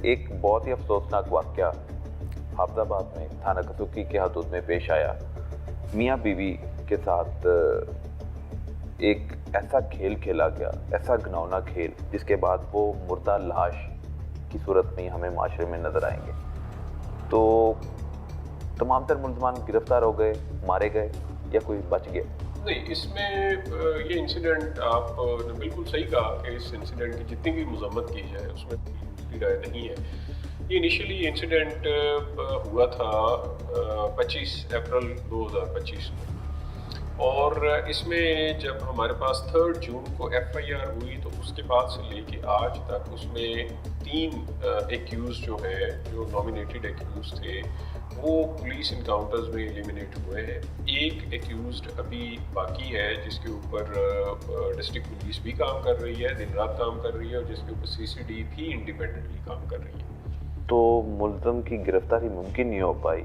एक बहुत ही अफसोसनाक वाक़या हाफिज़ाबाद में थाना कसुकी के हदूद में पेश आया। मियाँ बीवी के साथ एक ऐसा खेल खेला गया, ऐसा घिनौना खेल, जिसके बाद वो मुर्दा लाश की सूरत में हमें माशरे में नज़र आएंगे। तो तमाम तर मुलज़मान गिरफ्तार हो गए, मारे गए या कोई बच गया? नहीं, इसमें ये इंसिडेंट आपने बिल्कुल सही कहा कि इस इंसिडेंट की जितनी भी मज़म्मत की जाए उसमें दूसरी राय नहीं है। ये इनिशियली इंसिडेंट हुआ था 25 अप्रैल 2025 में, और इसमें जब हमारे पास 3 जून को FIR हुई तो उसके बाद से लेके आज तक उसमें 3 एक्यूज़ जो है, जो नॉमिनेटेड एक्यूज़ थे, वो पुलिस इनकाउंटर्स में एलिमिनेट हुए हैं। एक एक्यूज़्ड अभी बाकी है जिसके ऊपर डिस्ट्रिक्ट पुलिस भी काम कर रही है, दिन रात काम कर रही है, और जिसके ऊपर CCD भी इंडिपेंडेंटली काम कर रही है। तो मुल्ज़म की गिरफ्तारी मुमकिन नहीं हो पाई।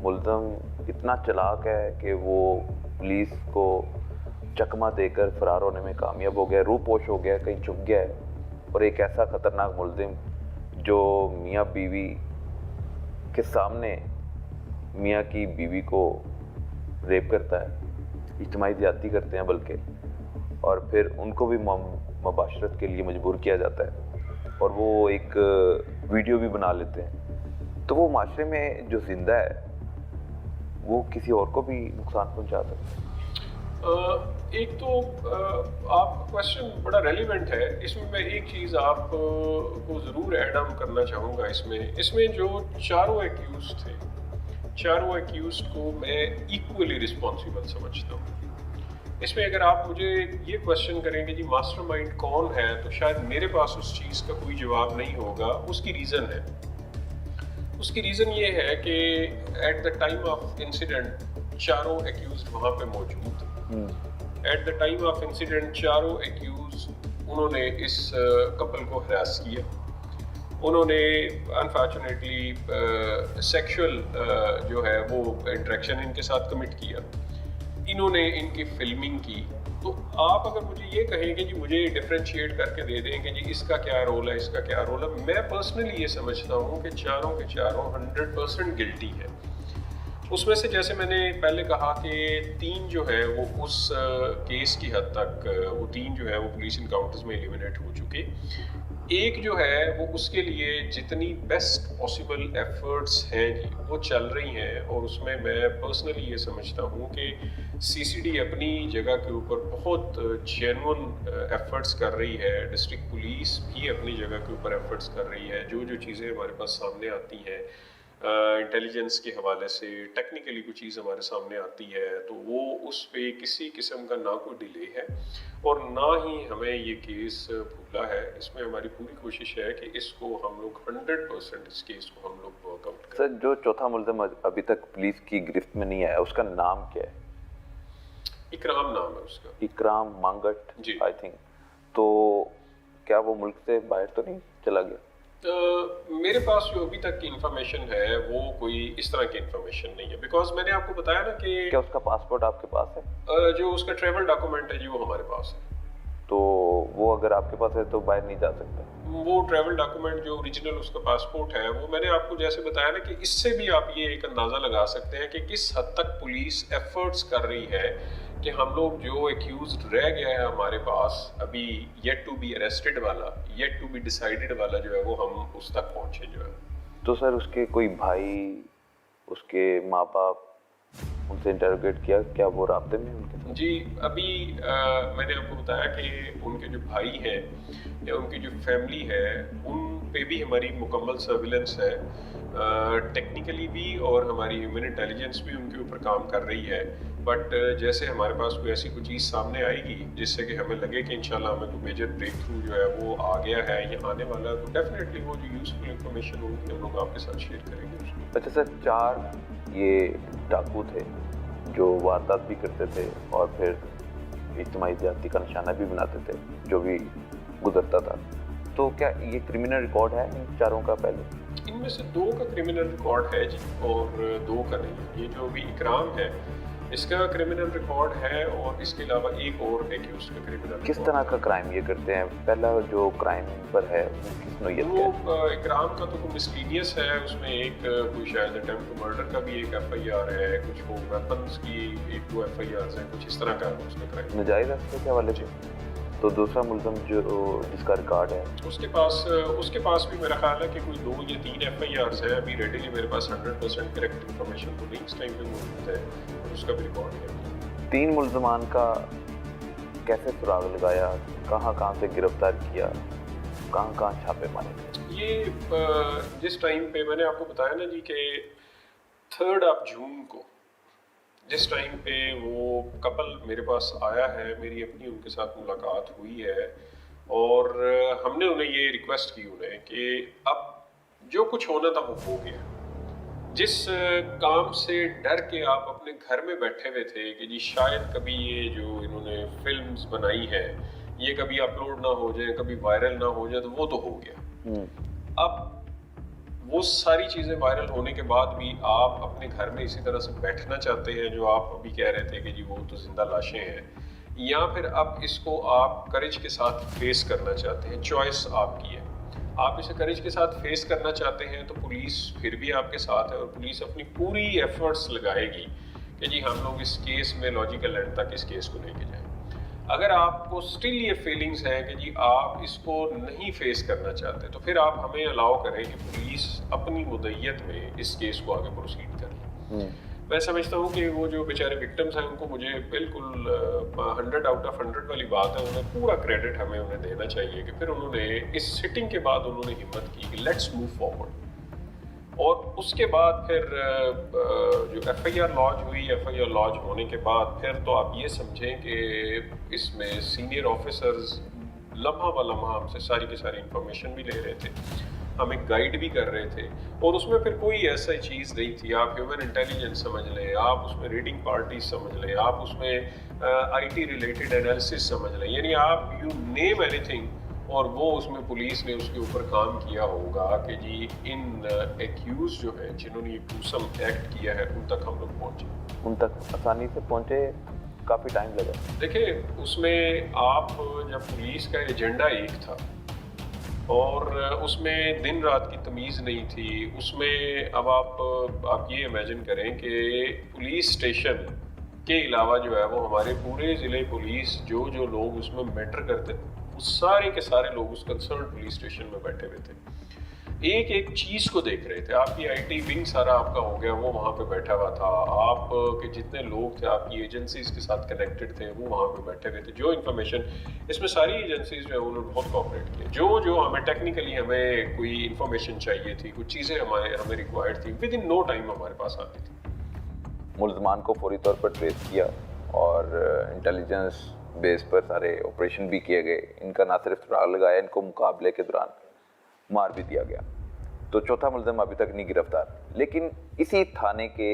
मुल्ज़म इतना चालाक है कि वो पुलिस को चकमा देकर फरार होने में कामयाब हो गया, रूपोश हो गया, कहीं छुप गया है। और एक ऐसा ख़तरनाक मुल्ज़िम जो मियाँ बीवी के सामने मियाँ की बीवी को रेप करता है, इज्तिमाई ज़्यादती करते हैं बल्कि, और फिर उनको भी मुबाशरत के लिए मजबूर किया जाता है, और वो एक वीडियो भी बना लेते हैं। तो वो माशरे में जो जिंदा है वो किसी और को भी नुकसान पहुंचा सकता है। एक तो आप क्वेश्चन बड़ा रेलिवेंट है। इसमें मैं एक चीज़ को ज़रूर ऐड ऑन करना चाहूँगा। इसमें जो चारों एक्यूज़ थे, चारों एक्यूज़ को मैं इक्वली रिस्पॉन्सिबल समझता हूँ। इसमें अगर आप मुझे ये क्वेश्चन करेंगे जी मास्टरमाइंड कौन है, तो शायद मेरे पास उस चीज़ का कोई जवाब नहीं होगा। उसकी रीज़न है, उसकी रीज़न ये है कि at the time of incident चारों एक्यूज़ वहाँ पे मौजूद थे। At the time of incident चारों एक्यूज़ उन्होंने इस कपल को हरास किया, उन्होंने अनफॉर्चुनेटली सेक्सुअल जो है वो इंटरेक्शन इनके साथ कमिट किया, इन्होंने इनकी फिल्मिंग की। तो आप अगर मुझे ये कहें कि जी मुझे डिफ्रेंशिएट करके दे दें कि जी इसका क्या रोल है, इसका क्या रोल है, मैं पर्सनली ये समझता हूँ कि चारों के चारों 100% गिल्टी है। उसमें से जैसे मैंने पहले कहा कि 3 जो है वो उस केस की हद तक वो 3 जो है वो पुलिस इनकाउंटर्स में एलिमिनेट हो चुके। एक जो है वो उसके लिए जितनी बेस्ट पॉसिबल एफर्ट्स हैं जी वो चल रही हैं, और उसमें मैं पर्सनली ये समझता हूँ कि CCD अपनी जगह के ऊपर बहुत जेन्युइन एफर्ट्स कर रही है, डिस्ट्रिक्ट पुलिस भी अपनी जगह के ऊपर एफर्ट्स कर रही है। जो चीज़ें हमारे पास सामने आती हैं इंटेलिजेंस के हवाले से, टेक्निकली कुछ चीज़ हमारे सामने आती है, तो वो उस पे किसी किस्म का ना कोई डिले है और ना ही हमें ये केस भूला है। इसमें हमारी पूरी कोशिश है कि इसको हम लोग 100% इस केस को हम लोग वर्कआउट करें। सर, जो चौथा मुल्ज़िम अभी तक पुलिस की गिरफ्त में नहीं आया, उसका नाम क्या है? इकराम नाम है उसका। इकराम मांगट जी, आई थिंक। तो क्या वो मुल्क से बाहर तो नहीं चला गया? मेरे पास जो अभी तक की इंफॉर्मेशन है वो कोई इस तरह की इंफॉर्मेशन नहीं है, बिकॉज मैंने आपको बताया ना कि क्या उसका पासपोर्ट आपके पास है? जो उसका ट्रेवल डॉक्यूमेंट है जी वो हमारे पास है। तो वो अगर आपके पास है तो बाहर नहीं जा सकता? वो ट्रैवल डॉक्यूमेंट जो ओरिजिनल उसका पासपोर्ट है, वो मैंने आपको जैसे बताया ना कि इससे भी आप ये एक अंदाज़ा लगा सकते हैं कि किस हद तक पुलिस एफर्ट्स कर रही है कि हम लोग जो एक्यूज्ड रह गया है हमारे पास अभी येट टू बी अरेस्टेड वाला, येट टू बी डिसाइडेड वाला जो है वो हम उस तक पहुंचे जो है। तो सर उसके कोई भाई, उसके माँ बाप, उनसे इंटरोगेट किया? क्या वो राब्ते में उनके साथ? जी, अभी मैंने आपको बताया कि उनके जो भाई हैं या उनकी जो फैमिली है उन पे भी हमारी मुकम्मल सर्विलेंस है, टेक्निकली भी, और हमारी ह्यूमन इंटेलिजेंस भी उनके ऊपर काम कर रही है। बट जैसे हमारे पास कोई ऐसी कोई चीज़ सामने आएगी जिससे कि हमें लगे कि इंशाल्लाह हमें कोई मेजर ब्रेक थ्रू जो है वो आ गया है या आने वाला है, तो डेफिनेटली वो जो यूज़फुल इंफॉर्मेशन होगी हम लोग आपके साथ शेयर करेंगे उसको। अच्छा सर, 4 ये डाकू थे जो वारदात भी करते थे और फिर इज्तिमाई ज़्यादती का निशाना भी बनाते थे जो भी गुजरता था, तो क्या ये क्रिमिनल रिकॉर्ड है इन 4 का? पहले इनमें से 2 का क्रिमिनल रिकॉर्ड है जी और 2 का नहीं। ये जो अभी इकराम है इसका क्रिमिनल रिकॉर्ड है और इसके अलावा एक और एक्यूज का क्रिमिनल किस तरह का क्राइम ये करते हैं? पहला जो क्राइम पर है वो किस नौयत का है? वो इकराम का तो कोई मिसलीनियस है, उसमें एक कोई शायद अटेम्प्ट टू मर्डर का भी एक एफआईआर है, कुछ वो वेपन्स की एक दो एफआईआर है, कुछ इस तरह का है उसका क्राइम। नाजायज रास्ते के हवाले से। तो दूसरा मुल्ज़म जो जिसका रिकॉर्ड है उसके पास भी मेरा ख्याल है कि कोई 2 या 3 एफआईआर है। अभी रेडीली मेरे पास 100% करेक्ट इन्फॉर्मेशन तो नहीं इस टाइम पे मौजूद है, और उसका भी रिकॉर्ड है। 3 मुल्ज़मान का कैसे सुराग लगाया, कहाँ से गिरफ्तार किया, कहाँ छापे मारे? ये जिस टाइम पे मैंने आपको बताया ना जी कि 3 जून को जिस टाइम पे वो कपल मेरे पास आया है, मेरी अपनी उनके साथ मुलाकात हुई है और हमने उन्हें ये रिक्वेस्ट की उन्हें कि अब जो कुछ होना था वो हो गया। जिस काम से डर के आप अपने घर में बैठे हुए थे कि जी शायद कभी ये जो इन्होंने फिल्म्स बनाई है ये कभी अपलोड ना हो जाए, कभी वायरल ना हो जाए, तो वो तो हो गया। अब वो सारी चीज़ें वायरल होने के बाद भी आप अपने घर में इसी तरह से बैठना चाहते हैं, जो आप अभी कह रहे थे कि जी वो तो जिंदा लाशें हैं, या फिर अब इसको आप करेज के साथ फेस करना चाहते हैं? चॉइस आपकी है। आप इसे करेज के साथ फेस करना चाहते हैं तो पुलिस फिर भी आपके साथ है और पुलिस अपनी पूरी एफर्ट्स लगाएगी कि जी हम लोग इस केस में लॉजिकल एंड तक इस केस को लेके जाएं। अगर आपको स्टिल ये फीलिंग्स हैं कि जी आप इसको नहीं फेस करना चाहते, तो फिर आप हमें अलाउ करें कि पुलिस अपनी मुद्दत में इस केस को आगे प्रोसीड कर ले। मैं समझता हूँ कि वो जो बेचारे विक्टिम्स हैं उनको मुझे बिल्कुल 100 आउट ऑफ 100 वाली बात है, उन्हें पूरा क्रेडिट हमें उन्हें देना चाहिए कि फिर उन्होंने इस सिटिंग के बाद उन्होंने हिम्मत की कि लेट्स मूव फॉरवर्ड। और उसके बाद फिर जो एफआईआर लॉन्च हुई, एफआईआर लॉन्च होने के बाद फिर तो आप ये समझें कि इसमें सीनियर ऑफिसर्स लम्हा व लम्हा हमसे सारी की सारी इंफॉर्मेशन भी ले रहे थे, हमें गाइड भी कर रहे थे, और उसमें फिर कोई ऐसा चीज़ नहीं थी। आप ह्यूमन इंटेलिजेंस समझ लें, आप उसमें रीडिंग पार्टी समझ लें, आप उसमें आईटी रिलेटेड एनालिसिस समझ लें, यानी आप यू नेम एनीथिंग, और वो उसमें पुलिस ने उसके ऊपर काम किया होगा कि जी इन एक्यूज जो है जिन्होंने ये ग्रूसम एक्ट किया है उन तक हम लोग पहुँचे। उन तक आसानी से पहुँचे, काफ़ी टाइम लगा। देखिए उसमें आप जब पुलिस का एजेंडा एक था और उसमें दिन रात की तमीज़ नहीं थी, उसमें अब आप ये इमेजिन करें कि पुलिस स्टेशन के अलावा जो है वो हमारे पूरे ज़िले पुलिस जो लोग उसमें मैटर करते थे, वो सारे के सारे लोग उस कंसर्न पुलिस स्टेशन में बैठे हुए थे, एक एक चीज़ को देख रहे थे। आपकी आईटी विंग सारा आपका हो गया, वो वहाँ पे बैठा हुआ था, आप के जितने लोग थे आपकी एजेंसीज के साथ कनेक्टेड थे वो वहाँ पे बैठे हुए थे। जो इन्फॉर्मेशन इसमें सारी एजेंसीज जो है उन्होंने बहुत कॉपरेट किया, जो हमें टेक्निकली हमें कोई इन्फॉर्मेशन चाहिए थी, कुछ चीज़ें हमें रिक्वायर्ड थी, विद इन नो टाइम हमारे पास आती थी। मुल्ज़मान को फौरी तौर पर ट्रेस किया और इंटेलिजेंस बेस पर सारे ऑपरेशन भी किए गए। इनका ना सिर्फ सुराग लगाया, इनको मुकाबले के दौरान मार भी दिया गया। तो चौथा मुल्ज़िम अभी तक नहीं गिरफ्तार, लेकिन इसी थाने के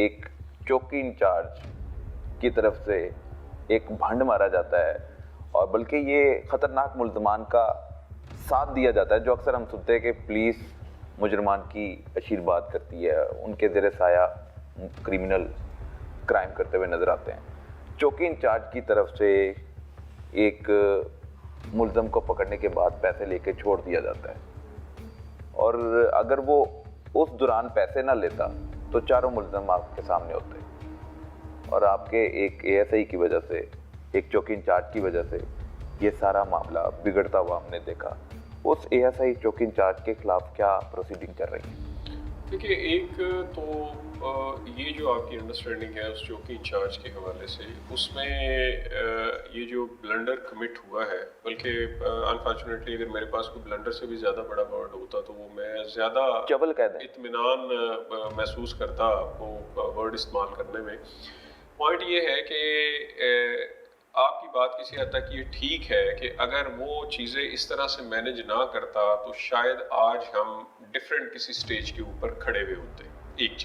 एक चौकी इंचार्ज की तरफ से एक भंड मारा जाता है, और बल्कि ये ख़तरनाक मुल्ज़मान का साथ दिया जाता है। जो अक्सर हम सुनते हैं कि पुलिस मुजरमान की आशीर्वाद करती है, उनके ज़ेरे साया क्रिमिनल क्राइम करते हुए नज़र आते हैं। चौकी इंचार्ज की तरफ से एक मुल्ज़म को पकड़ने के बाद पैसे लेके छोड़ दिया जाता है, और अगर वो उस दौरान पैसे ना लेता तो चारों मुल्ज़म आपके सामने होते, और आपके एक एएसआई की वजह से, एक चौकी इंचार्ज की वजह से ये सारा मामला बिगड़ता हुआ हमने देखा। उस एएसआई चौकी इंचार्ज के खिलाफ क्या प्रोसीडिंग कर रही है? देखिए, एक तो ये जो आपकी अंडरस्टैंडिंग है उस चौकी इंचार्ज के हवाले से, उसमें ये जो ब्लंडर कमिट हुआ है, बल्कि अनफॉर्चुनेटली अगर मेरे पास कोई ब्लंडर से भी ज़्यादा बड़ा वर्ड होता तो वो मैं ज़्यादा इत्मीनान महसूस करता वो वर्ड इस्तेमाल करने में। पॉइंट ये है कि आपकी बात किसी हद तक ये ठीक है कि अगर वो चीज़ें इस तरह से मैनेज ना करता तो शायद आज हम डिफरेंट किसी स्टेज के ऊपर खड़े हुए होते। एक चीज़